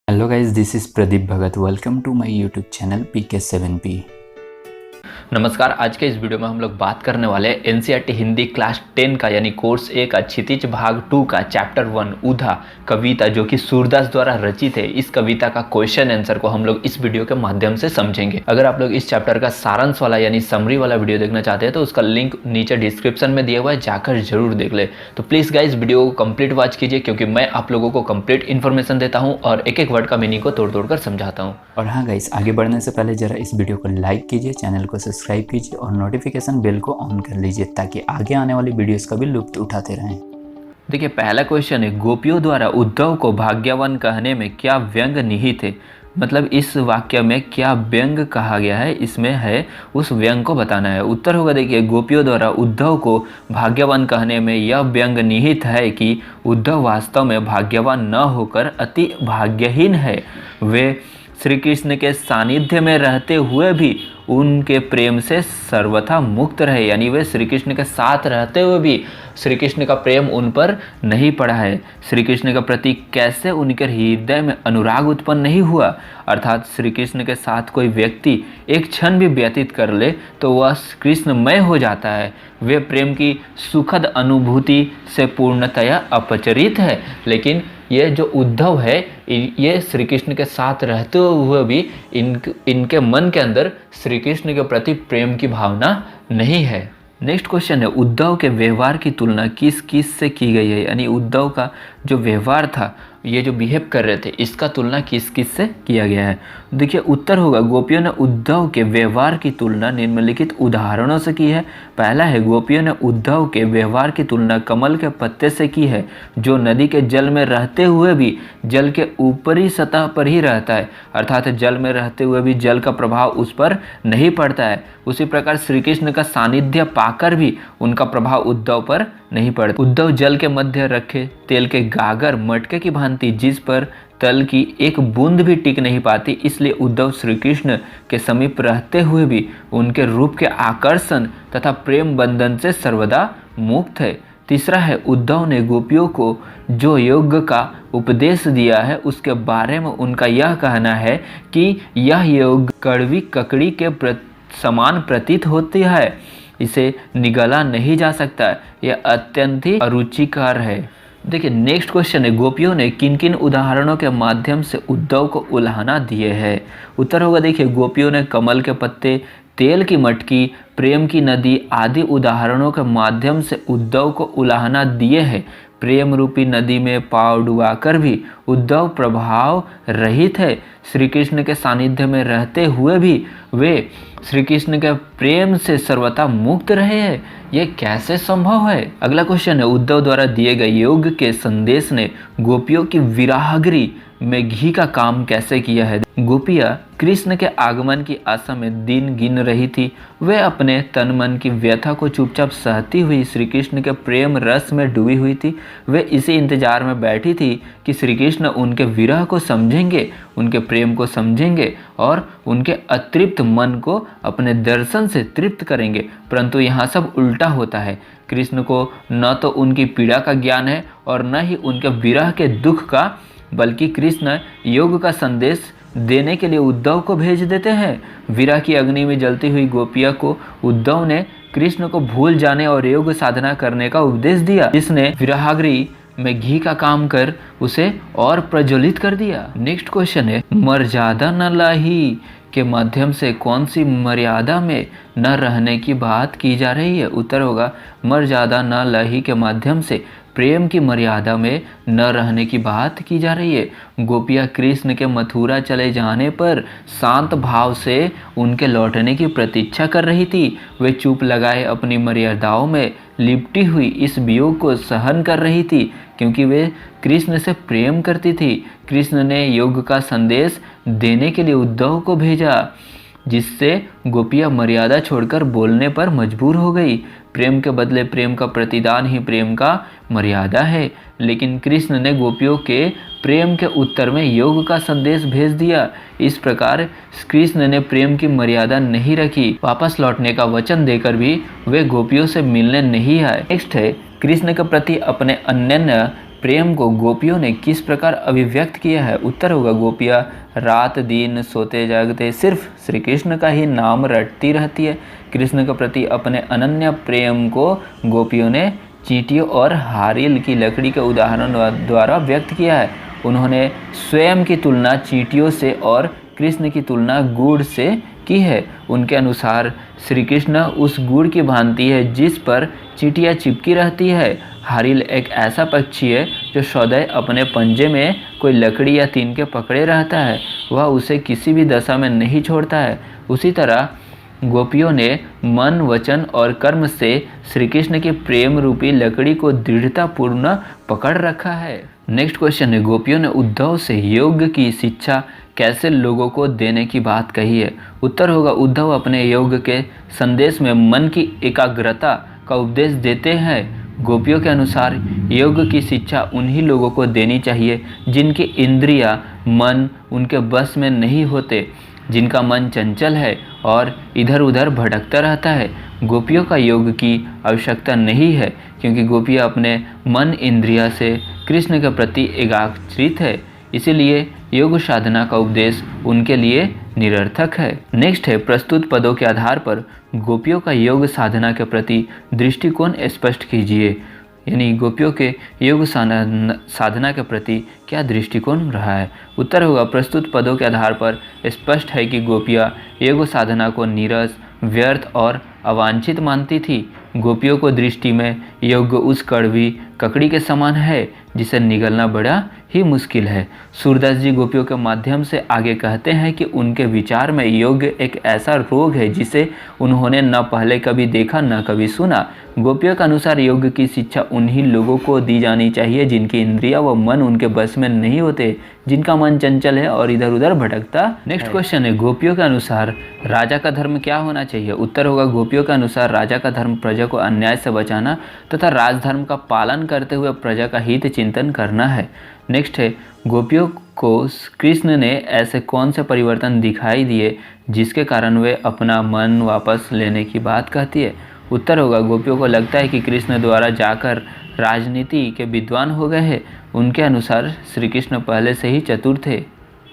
Hello guys, this is Pradeep Bhagat. Welcome to my YouTube channel PK7P। नमस्कार। आज के इस वीडियो में हम लोग बात करने वाले हैं एनसीईआरटी हिंदी क्लास 10 का यानी कोर्स ए का क्षितिज भाग 2 का चैप्टर 1 उधा कविता, जो कि सूरदास द्वारा रचित है। इस कविता का क्वेश्चन आंसर को हम लोग इस वीडियो के माध्यम से समझेंगे। अगर आप लोग इस चैप्टर का सारांश वाला यानी समरी वाला वीडियो देखना चाहते हैं तो उसका लिंक नीचे डिस्क्रिप्शन में दिया हुआ है, जाकर जरूर देख ले। तो प्लीज़ गाइस वीडियो को कंप्लीट वॉच कीजिए, क्योंकि मैं आप लोगों को कंप्लीट इन्फॉर्मेशन देता हूँ और एक एक वर्ड का मीनिंग को तोड़ तोड़ कर समझाता हूँ। और हाँ गाइस, आगे बढ़ने से पहले ज़रा इस वीडियो को लाइक कीजिए, चैनल को सब्सक्राइब कीजिए और नोटिफिकेशन बेल को ऑन कर लीजिए ताकि आगे आने वाली वीडियोस का भी लुत्फ उठाते रहें। देखिए, पहला क्वेश्चन है, गोपियों द्वारा उद्धव को भाग्यवान कहने में क्या व्यंग निहित है। मतलब इस वाक्य में क्या व्यंग कहा गया है, इसमें है उस व्यंग को बताना है। उत्तर होगा, देखिए, गोपियों द्वारा उद्धव को भाग्यवान कहने में यह व्यंग निहित है कि उद्धव वास्तव में भाग्यवान न होकर अति भाग्यहीन है। वे श्री कृष्ण के सानिध्य में रहते हुए भी उनके प्रेम से सर्वथा मुक्त रहे, यानी वे श्री कृष्ण के साथ रहते हुए भी श्री कृष्ण का प्रेम उन पर नहीं पड़ा है। श्री कृष्ण के प्रति कैसे उनके हृदय में अनुराग उत्पन्न नहीं हुआ, अर्थात श्री कृष्ण के साथ कोई व्यक्ति एक क्षण भी व्यतीत कर ले तो वह कृष्णमय हो जाता है। वे प्रेम की सुखद अनुभूति से पूर्णतया अपचरित है। लेकिन ये जो उद्धव है, ये श्री कृष्ण के साथ रहते हुए भी इनके मन के अंदर श्री कृष्ण के प्रति प्रेम की भावना नहीं है। नेक्स्ट क्वेश्चन है, उद्धव के व्यवहार की तुलना किस किस से की गई है। यानी उद्धव का जो व्यवहार था, ये जो बिहेव कर रहे थे, इसका तुलना किस किस से किया गया है। देखिए, उत्तर होगा, गोपियों ने उद्धव के व्यवहार की तुलना निम्नलिखित उदाहरणों से की है। पहला है, गोपियों ने उद्धव के व्यवहार की तुलना कमल के पत्ते से की है, जो नदी के जल में रहते हुए भी जल के ऊपरी सतह पर ही रहता है, अर्थात जल में रहते हुए भी जल का प्रभाव उस पर नहीं पड़ता है। उसी प्रकार श्री कृष्ण का सानिध्य पाकर भी उनका प्रभाव उद्धव पर नहीं पड़ता। उद्धव जल के मध्य रखे तेल के गागर मटके की भांति, जिस पर तल की एक बूंद भी टिक नहीं पाती, इसलिए उद्धव श्री कृष्ण के समीप रहते हुए भी उनके रूप के आकर्षण तथा प्रेम बंधन से सर्वदा मुक्त है। तीसरा है, उद्धव ने गोपियों को जो योग का उपदेश दिया है उसके बारे में उनका यह कहना है कि यह योग कड़वी ककड़ी के समान प्रतीत होती है, इसे निगला नहीं जा सकता, यह अत्यंत ही अरुचिकर है। देखिए, नेक्स्ट क्वेश्चन है, गोपियों ने किन किन उदाहरणों के माध्यम से उद्धव को उल्हाना दिए है। उत्तर होगा, देखिए, गोपियों ने कमल के पत्ते, तेल की मटकी, प्रेम की नदी आदि उदाहरणों के माध्यम से उद्धव को उल्हाना दिए है। प्रेम रूपी नदी में पाँव डुबाकर भी उद्धव प्रभाव रहित है। श्री कृष्ण के सानिध्य में रहते हुए भी वे श्री कृष्ण के प्रेम से सर्वथा मुक्त रहे हैं। यह कैसे संभव है। अगला क्वेश्चन है, उद्धव द्वारा दिए गए योग के संदेश ने गोपियों की विराहगृह में घी का काम कैसे किया है। गोपियाँ कृष्ण के आगमन की आशा में दिन गिन रही थी। वे अपने तन मन की व्यथा को चुपचाप सहती हुई श्री कृष्ण के प्रेम रस में डूबी हुई थी। वे इसी इंतजार में बैठी थी कि श्री कृष्ण उनके विरह को समझेंगे, उनके प्रेम को समझेंगे और उनके अतृप्त मन को अपने दर्शन से तृप्त करेंगे। परंतु यहाँ सब उल्टा होता है। कृष्ण को न तो उनकी पीड़ा का ज्ञान है और न ही उनके विरह के दुख का, बल्कि कृष्ण योग का संदेश देने के लिए उद्धव को भेज देते हैं। विरह की अग्नि में जलती हुई गोपिया को उद्धव ने कृष्ण को भूल जाने और योग साधना करने का उपदेश दिया, जिसने विराहगृह में घी का काम कर उसे और प्रज्वलित कर दिया। नेक्स्ट क्वेश्चन है, मर्यादा न लाही के माध्यम से कौन सी मर्यादा में न रहने की बात की जा रही है। उत्तर होगा, मर्यादा न लाही के माध्यम से प्रेम की मर्यादा में न रहने की बात की जा रही है। गोपियाँ कृष्ण के मथुरा चले जाने पर शांत भाव से उनके लौटने की प्रतीक्षा कर रही थी। वे चुप लगाए अपनी मर्यादाओं में लिपटी हुई इस वियोग को सहन कर रही थी, क्योंकि वे कृष्ण से प्रेम करती थी। कृष्ण ने योग का संदेश देने के लिए उद्धव को भेजा, जिससे गोपियाँ मर्यादा छोड़कर बोलने पर मजबूर हो गई। प्रेम के बदले प्रेम का प्रतिदान ही प्रेम का मर्यादा है, लेकिन कृष्ण ने गोपियों के प्रेम के उत्तर में योग का संदेश भेज दिया। इस प्रकार कृष्ण ने प्रेम की मर्यादा नहीं रखी। वापस लौटने का वचन देकर भी वे गोपियों से मिलने नहीं आए। नेक्स्ट है, कृष्ण के प्रति अपने अनन्य प्रेम को गोपियों ने किस प्रकार अभिव्यक्त किया है? उत्तर होगा गोपियाँ रात दिन सोते जागते सिर्फ श्री कृष्ण का ही नाम रटती रहती है। कृष्ण के प्रति अपने अनन्य प्रेम को गोपियों ने चींटियों और हारिल की लकड़ी के उदाहरण द्वारा व्यक्त किया है। उन्होंने स्वयं की तुलना चींटियों से और कृष्ण की तुलना गुड़ से की है। उनके अनुसार श्री कृष्ण उस गुड़ की भांति है जिस पर चींटियाँ चिपकी रहती है। हारिल एक ऐसा पक्षी है जो सदैव अपने पंजे में कोई लकड़ी या तिनके पकड़े रहता है, वह उसे किसी भी दशा में नहीं छोड़ता है। उसी तरह गोपियों ने मन वचन और कर्म से श्री कृष्ण की प्रेम रूपी लकड़ी को दृढ़तापूर्ण पकड़ रखा है। नेक्स्ट क्वेश्चन है, गोपियों ने उद्धव से योग की शिक्षा कैसे लोगों को देने की बात कही है? उत्तर होगा उद्धव अपने योग के संदेश में मन की एकाग्रता का उपदेश देते हैं। गोपियों के अनुसार योग की शिक्षा उन्हीं लोगों को देनी चाहिए जिनकी इंद्रियां मन उनके बस में नहीं होते, जिनका मन चंचल है और इधर उधर भटकता रहता है। गोपियों का योग की आवश्यकता नहीं है क्योंकि गोपियाँ अपने मन इंद्रिया से कृष्ण के प्रति एकाग्रित है, इसीलिए योग साधना का उपदेश उनके लिए निरर्थक है। नेक्स्ट है, प्रस्तुत पदों के आधार पर गोपियों का योग साधना के प्रति दृष्टिकोण स्पष्ट कीजिए। यानी गोपियों के योग साधना के प्रति क्या दृष्टिकोण रहा है? उत्तर होगा प्रस्तुत पदों के आधार पर स्पष्ट है कि गोपियाँ योग साधना को नीरस, व्यर्थ और अवांछित मानती थी। गोपियों को दृष्टि में योग उस कड़वी ककड़ी के समान है जिसे निगलना बड़ा ही मुश्किल है। सूरदास जी गोपियों के माध्यम से आगे कहते हैं कि उनके विचार में योग एक ऐसा रोग है जिसे उन्होंने न पहले कभी देखा न कभी सुना। गोपियों के अनुसार योग की शिक्षा उन्हीं लोगों को दी जानी चाहिए जिनकी इंद्रिया व मन उनके बस में नहीं होते, जिनका मन चंचल है और इधर उधर भटकता। नेक्स्ट क्वेश्चन है, गोपियों के अनुसार राजा का धर्म क्या होना चाहिए? उत्तर होगा गोपियों के अनुसार राजा का धर्म प्रजा को अन्याय से बचाना तथा राजधर्म का पालन करते हुए प्रजा का हित चिंतन करना है। नेक्स्ट है, गोपियों को कृष्ण ने ऐसे कौन से परिवर्तन दिखाई दिए जिसके कारण वे अपना मन वापस लेने की बात कहती है? उत्तर होगा गोपियों को लगता है कि कृष्ण द्वारा जाकर राजनीति के विद्वान हो गए हैं। उनके अनुसार श्री कृष्ण पहले से ही चतुर थे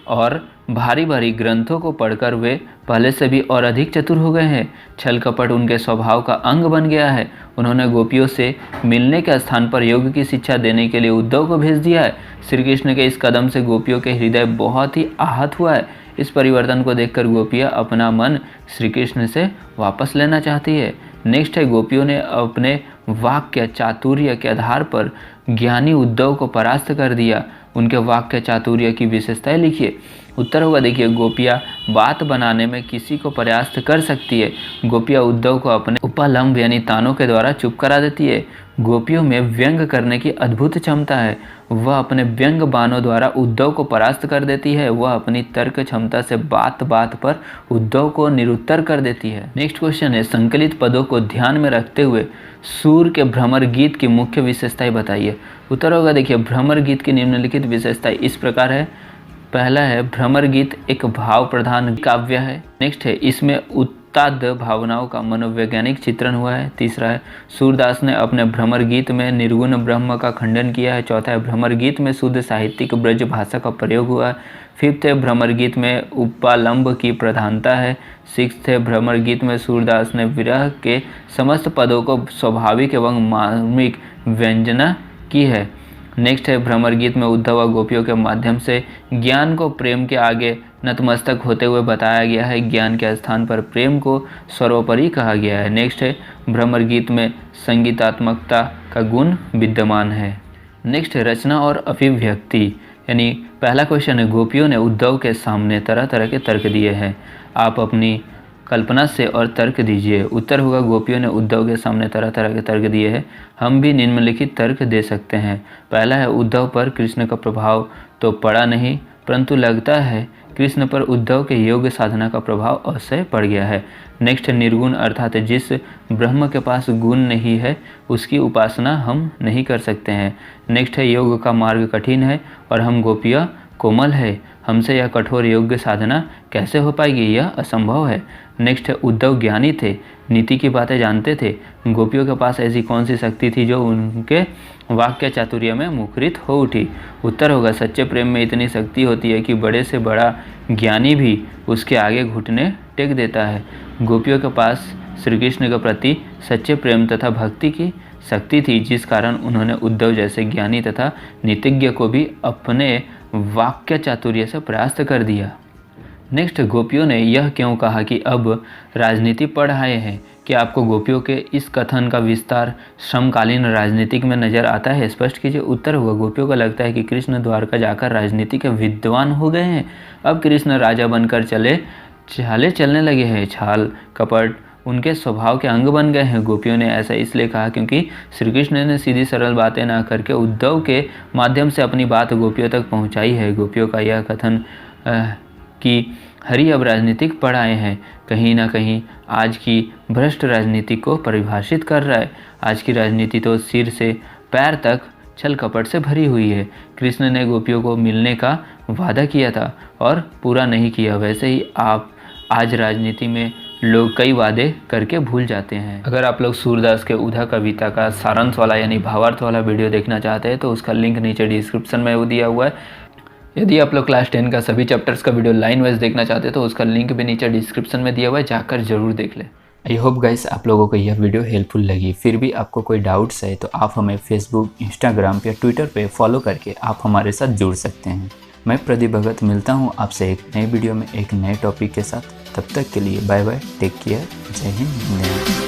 और भारी भारी ग्रंथों को पढ़कर वे पहले से भी और अधिक चतुर हो गए हैं। छल कपट उनके स्वभाव का अंग बन गया है। उन्होंने गोपियों से मिलने के स्थान पर योग की शिक्षा देने के लिए उद्धव को भेज दिया है। श्री कृष्ण के इस कदम से गोपियों के हृदय बहुत ही आहत हुआ है। इस परिवर्तन को देखकर गोपियाँ अपना मन श्री कृष्ण से वापस लेना चाहती है। नेक्स्ट है, गोपियों ने अपने वाक्य चातुर्य के आधार पर ज्ञानी उद्धव को परास्त कर दिया। उनके वाक्य चातुर्य की विशेषताएं लिखिए। उत्तर होगा देखिए, गोपियाँ बात बनाने में किसी को परास्त कर सकती है। गोपियाँ उद्धव को अपने उपलम्ब यानी तानों के द्वारा चुप करा देती है। गोपियों में व्यंग करने की अद्भुत क्षमता है। वह अपने व्यंग बाणों द्वारा उद्धव को परास्त कर देती है। वह अपनी तर्क क्षमता से बात बात पर उद्धव को निरुत्तर कर देती है। नेक्स्ट क्वेश्चन है, संकलित पदों को ध्यान में रखते हुए सूर के भ्रमर गीत की मुख्य विशेषताएं बताइए। उत्तर होगा देखिए, भ्रमर गीत की निम्नलिखित विशेषताएं इस प्रकार है। पहला है, भ्रमर गीत एक भाव प्रधान काव्य है। नेक्स्ट है, इसमें उत्ताद भावनाओं का मनोवैज्ञानिक चित्रण हुआ है। तीसरा है, सूरदास ने अपने भ्रमर गीत में निर्गुण ब्रह्म का खंडन किया है। चौथा है, भ्रमर गीत में शुद्ध साहित्यिक ब्रज भाषा का प्रयोग हुआ है। फिफ्थ है, भ्रमर गीत में उपालंब की प्रधानता है। सिक्स्थ है, भ्रमर गीत में सूरदास ने विरह के समस्त पदों को स्वाभाविक एवं मार्मिक व्यंजना की है। नेक्स्ट है, भ्रमर गीत में उद्धव व गोपियों के माध्यम से ज्ञान को प्रेम के आगे नतमस्तक होते हुए बताया गया है। ज्ञान के स्थान पर प्रेम को सर्वोपरि कहा गया है। नेक्स्ट है, भ्रमर गीत में संगीतात्मकता का गुण विद्यमान है। नेक्स्ट है, रचना और अभिव्यक्ति। यानी पहला क्वेश्चन है, गोपियों ने उद्धव के सामने तरह तरह के तर्क दिए हैं। आप अपनी कल्पना से और तर्क दीजिए। उत्तर होगा, गोपियों ने उद्धव के सामने तरह तरह के तर्क दिए हैं। हम भी निम्नलिखित तर्क दे सकते हैं। पहला है, उद्धव पर कृष्ण का प्रभाव तो पड़ा नहीं, परंतु लगता है कृष्ण पर उद्धव के योग साधना का प्रभाव अवश्य पड़ गया है। नेक्स्ट है, निर्गुण अर्थात जिस ब्रह्म के पास गुण नहीं है उसकी उपासना हम नहीं कर सकते हैं। नेक्स्ट है, योग का मार्ग कठिन है और हम गोपियाँ कोमल है, हमसे यह कठोर योग्य साधना कैसे हो पाएगी, यह असंभव है। नेक्स्ट है उद्धव ज्ञानी थे, नीति की बातें जानते थे। गोपियों के पास ऐसी कौन सी शक्ति थी जो उनके वाक्य चातुर्य में मुखरित हो उठी। उत्तर होगा सच्चे प्रेम में इतनी शक्ति होती है कि बड़े से बड़ा ज्ञानी भी उसके आगे घुटने टेक देता है। गोपियों के पास श्री कृष्ण के प्रति सच्चे प्रेम तथा भक्ति की शक्ति थी, जिस कारण उन्होंने उद्धव जैसे ज्ञानी तथा नीतिज्ञ को भी अपने वाक्य चातुर्य से परास्त कर दिया। नेक्स्ट, गोपियों ने यह क्यों कहा कि अब राजनीति पढ़ आए हैं? क्या आपको गोपियों के इस कथन का विस्तार समकालीन राजनीतिक में नजर आता है? स्पष्ट कीजिए। उत्तर हुआ गोपियों को लगता है कि कृष्ण द्वारका जाकर राजनीति के विद्वान हो गए हैं। अब कृष्ण राजा बनकर चलने लगे हैं। छाल कपट उनके स्वभाव के अंग बन गए हैं। गोपियों ने ऐसा इसलिए कहा क्योंकि श्री कृष्ण ने सीधी सरल बातें ना करके उद्धव के माध्यम से अपनी बात गोपियों तक पहुंचाई है। गोपियों का यह कथन कि हरि अब राजनीतिक पढ़ आए हैं, कहीं ना कहीं आज की भ्रष्ट राजनीति को परिभाषित कर रहा है। आज की राजनीति तो सिर से पैर तक छल कपट से भरी हुई है। कृष्ण ने गोपियों को मिलने का वादा किया था और पूरा नहीं किया। वैसे ही आप आज राजनीति में लोग कई वादे करके भूल जाते हैं। अगर आप लोग सूरदास के उधा कविता का सारांश वाला यानी भावार्थ वाला वीडियो देखना चाहते हैं तो उसका लिंक नीचे डिस्क्रिप्शन में वो दिया हुआ है। यदि आप लोग क्लास 10 का सभी चैप्टर्स का वीडियो लाइन वाइज देखना चाहते हैं तो उसका लिंक भी नीचे डिस्क्रिप्शन में दिया हुआ है, जाकर जरूर देख लें। आई होप गाइस आप लोगों को यह वीडियो हेल्पफुल लगी। फिर भी आपको कोई डाउट्स है तो आप हमें फेसबुक, इंस्टाग्राम या ट्विटर पे फॉलो करके आप हमारे साथ जुड़ सकते हैं। मैं प्रदीप भगत मिलता हूँ आपसे एक नए वीडियो में एक नए टॉपिक के साथ। तब तक के लिए बाय बाय, टेक केयर, जय हिंद।